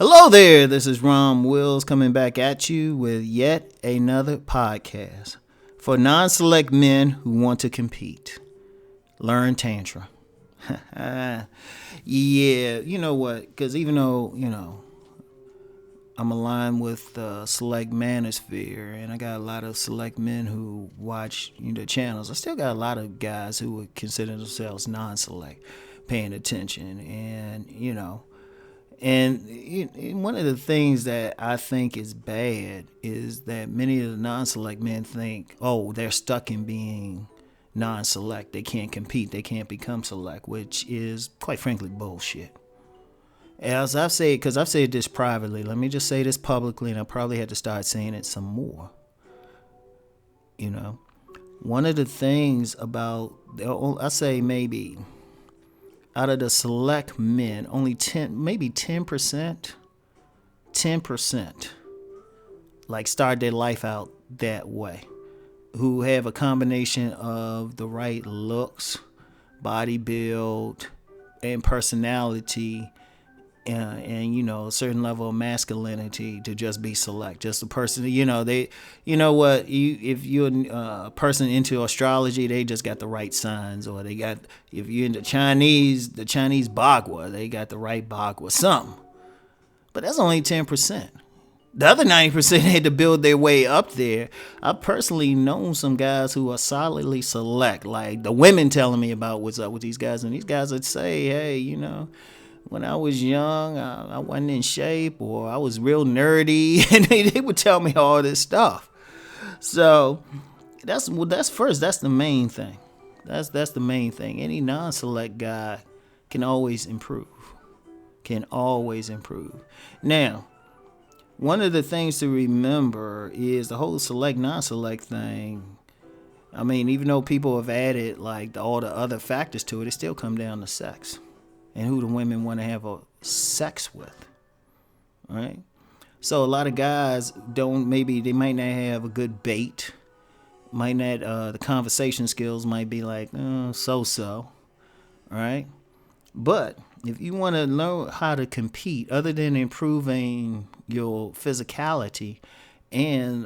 Hello there, this is Rom Wills coming back at you with yet another podcast for non-select men who want to compete. Learn Tantra. Yeah, you know what, because even though, I'm aligned with the select Manosphere and I got a lot of select men who watch the channels, I still got a lot of guys who would consider themselves non-select, paying attention and one of the things that I think is bad is that many of the non-select men think, oh, they're stuck in being non-select. They can't compete. They can't become select, which is, quite frankly, bullshit. As I've said, because I've said this privately, let me just say this publicly, and I probably had to start saying it some more. One of the things about, I say maybe, out of the select men, only 10%, like start their life out that way, who have a combination of the right looks, body build, and personality, and a certain level of masculinity to just be select. Just a person, if you're a person into astrology, they just got the right signs, or they got, if you're into the Chinese Bagua, they got the right Bagua, something. But that's only 10%. The other 90% had to build their way up there. I've personally known some guys who are solidly select, like the women telling me about what's up with these guys, and these guys would say, hey, when I was young, I wasn't in shape, or I was real nerdy, and they would tell me all this stuff. So that's first. That's the main thing. That's the main thing. Any non-select guy can always improve. Now, one of the things to remember is the whole select non-select thing. I mean, even though people have added like all the other factors to it, it still come down to sex and who the women want to have a sex with, right? So a lot of guys they might not have a good bait, might not, the conversation skills might be like, so-so, right? But if you want to learn how to compete, other than improving your physicality and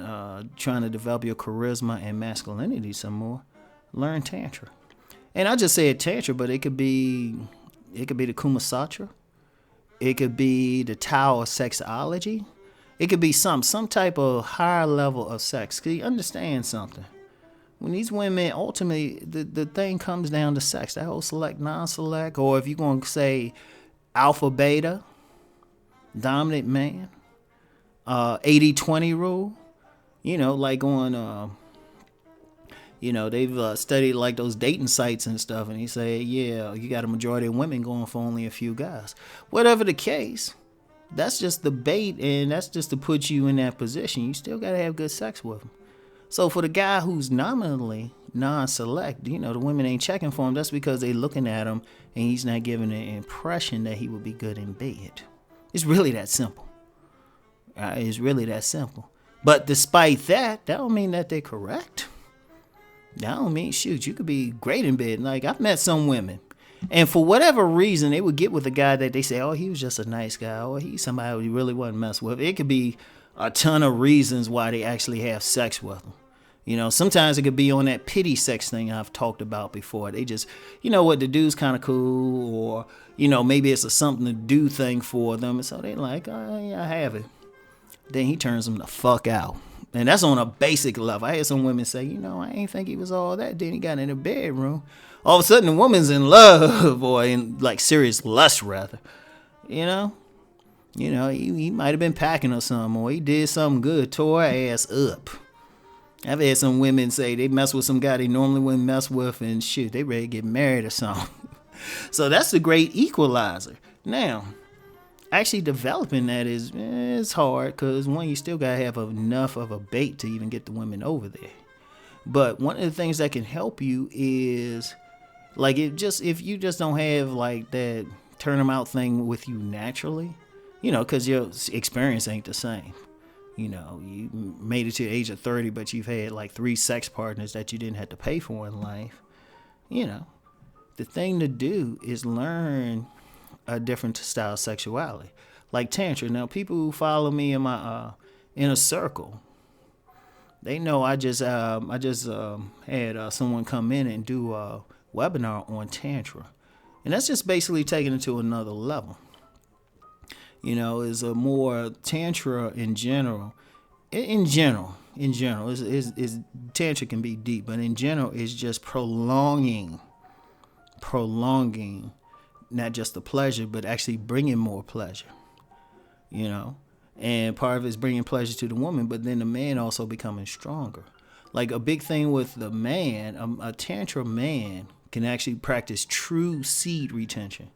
trying to develop your charisma and masculinity some more, learn Tantra. And I just said Tantra, but it could be the Kuma Sutra. It could be the Tao of sexology. It could be some type of higher level of sex. Because you understand something. When these women, ultimately, the thing comes down to sex. That whole select, non-select, or if you're going to say alpha, beta, dominant man, 80-20 rule, like on... they've studied like those dating sites and stuff, and they say, yeah, you got a majority of women going for only a few guys. Whatever the case, that's just the bait, and that's just to put you in that position. You still got to have good sex with them. So for the guy who's nominally non-select, the women ain't checking for him. That's because they looking at him, and he's not giving the impression that he would be good in bed. It's really that simple. It's really that simple. But despite that don't mean that they're correct. I don't mean, shoot, you could be great in bed. Like, I've met some women, and for whatever reason, they would get with a guy that they say, oh, he was just a nice guy, or he's somebody who really wasn't messed with. It could be a ton of reasons why they actually have sex with them. Sometimes it could be on that pity sex thing I've talked about before. They just, what, the dude's kind of cool, or, maybe it's a something to do thing for them, and so they're like, oh, yeah, I have it. Then he turns them the fuck out. And that's on a basic level. I had some women say, I ain't think he was all that. Then he got in the bedroom. All of a sudden, the woman's in love, or in like serious lust, rather. He might have been packing or something, or he did something good, tore her ass up. I've had some women say they mess with some guy they normally wouldn't mess with, and shit, they ready to get married or something. So that's the great equalizer. Now, actually developing that is hard, because one, you still gotta have enough of a bait to even get the women over there. But one of the things that can help you is like if you just don't have like that turn them out thing with you naturally, because your experience ain't the same. You made it to the age of 30, but you've had like 3 sex partners that you didn't have to pay for in life. The thing to do is learn a different style of sexuality. like Tantra. Now, people who follow me in my inner circle, they know I just had someone come in and do a webinar on Tantra, and that's just basically taking it to another level. Is a more Tantra in general. In general, is Tantra can be deep, but in general, it's just prolonging, not just the pleasure, but actually bringing more pleasure. And part of it is bringing pleasure to the woman, but then the man also becoming stronger. Like a big thing with the man, a Tantra man can actually practice true seed retention.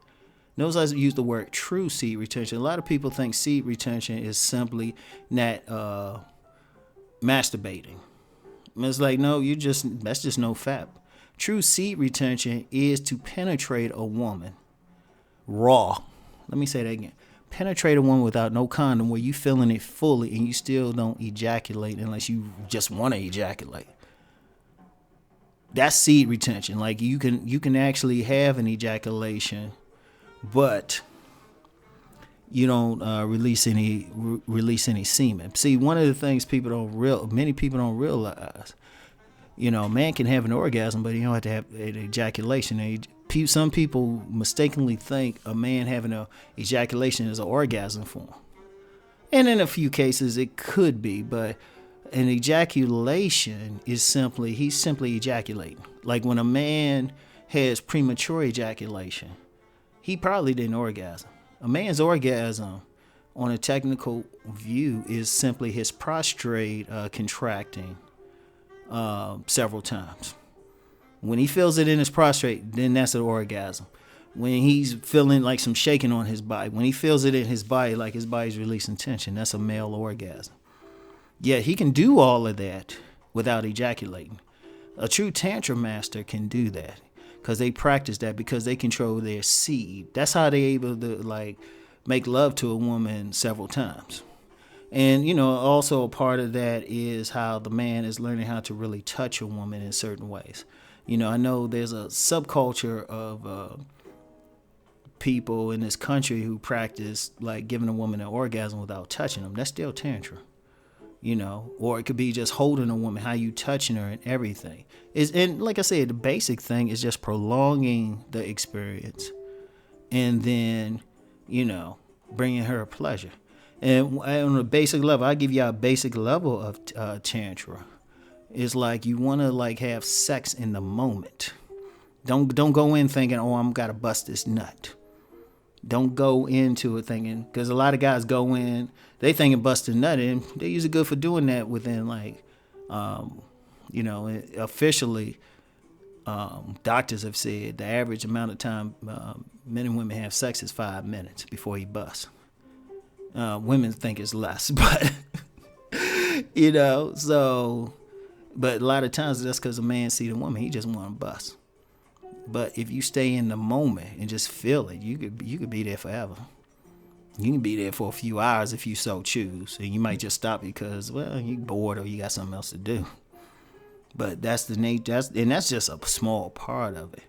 Notice I use the word true seed retention. A lot of people think seed retention is simply not masturbating. It's like, no, that's just no fap. True seed retention is to penetrate a woman raw. Let me say that again. Penetrate a woman without no condom, where you feeling it fully and you still don't ejaculate unless you just want to ejaculate. That's seed retention. Like you can actually have an ejaculation, but you don't release any semen. See, one of the things many people don't realize, man can have an orgasm, but he don't have to have an ejaculation. Some people mistakenly think a man having an ejaculation is an orgasm for him. And in a few cases it could be, but an ejaculation is he's simply ejaculating. Like when a man has premature ejaculation, he probably didn't orgasm. A man's orgasm, on a technical view, is simply his prostrate contracting several times. When he feels it in his prostrate, then that's an orgasm. When he's feeling like some shaking on his body, when he feels it in his body, like his body's releasing tension, that's a male orgasm. Yet he can do all of that without ejaculating. A true Tantra master can do that because they practice that, because they control their seed. That's how they're able to make love to a woman several times. And, also a part of that is how the man is learning how to really touch a woman in certain ways. I know there's a subculture of people in this country who practice like giving a woman an orgasm without touching them. That's still Tantra, or it could be just holding a woman, how you touching her and everything. And like I said, the basic thing is just prolonging the experience and then, bringing her pleasure. And on a basic level, I give you a basic level of Tantra. It's like you want to have sex in the moment. Don't go in thinking, oh, I'm got to bust this nut. Don't go into it thinking, because a lot of guys go in, they thinking bust a nut, and they're usually good for doing that within officially, doctors have said the average amount of time men and women have sex is 5 minutes before he busts. Women think it's less, but but a lot of times that's because a man see the woman, he just want to bust. But if you stay in the moment and just feel it, you could be there forever. You can be there for a few hours if you so choose, and you might just stop because, well, you bored or you got something else to do. But that's the nature, and that's just a small part of it.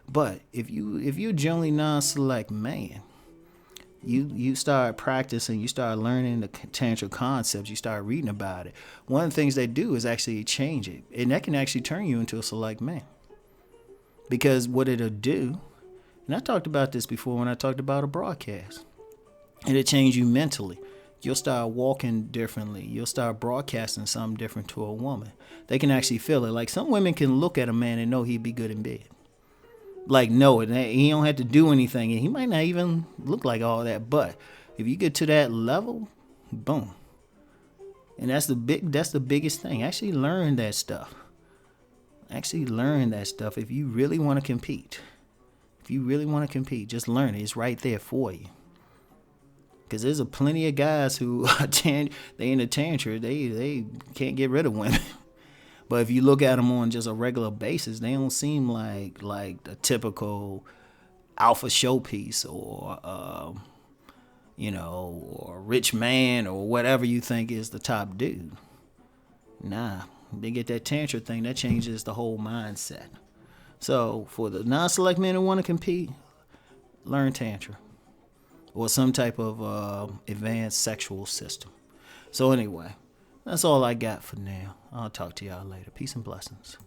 But if you're generally non-select man, you start practicing, you start learning the Tantra concepts, you start reading about it. One of the things they do is actually change it, and that can actually turn you into a select man. Because what it'll do, and I talked about this before when I talked about a broadcast, it'll change you mentally. You'll start walking differently. You'll start broadcasting something different to a woman. They can actually feel it. Like some women can look at a man and know he'd be good in bed. Like know it. He don't have to do anything, and he might not even look like all that. But if you get to that level, boom. And that's the biggest thing. Actually learn that stuff. If you really want to compete. Just learn it. It's right there for you. Because there's plenty of guys who they in a Tantra, they can't get rid of women. But if you look at them on just a regular basis, they don't seem like the typical alpha showpiece or or rich man or whatever you think is the top dude. Nah, they get that Tantra thing, that changes the whole mindset. So for the non-select men who want to compete, learn Tantra. or some type of advanced sexual system. So anyway, that's all I got for now. I'll talk to y'all later. Peace and blessings.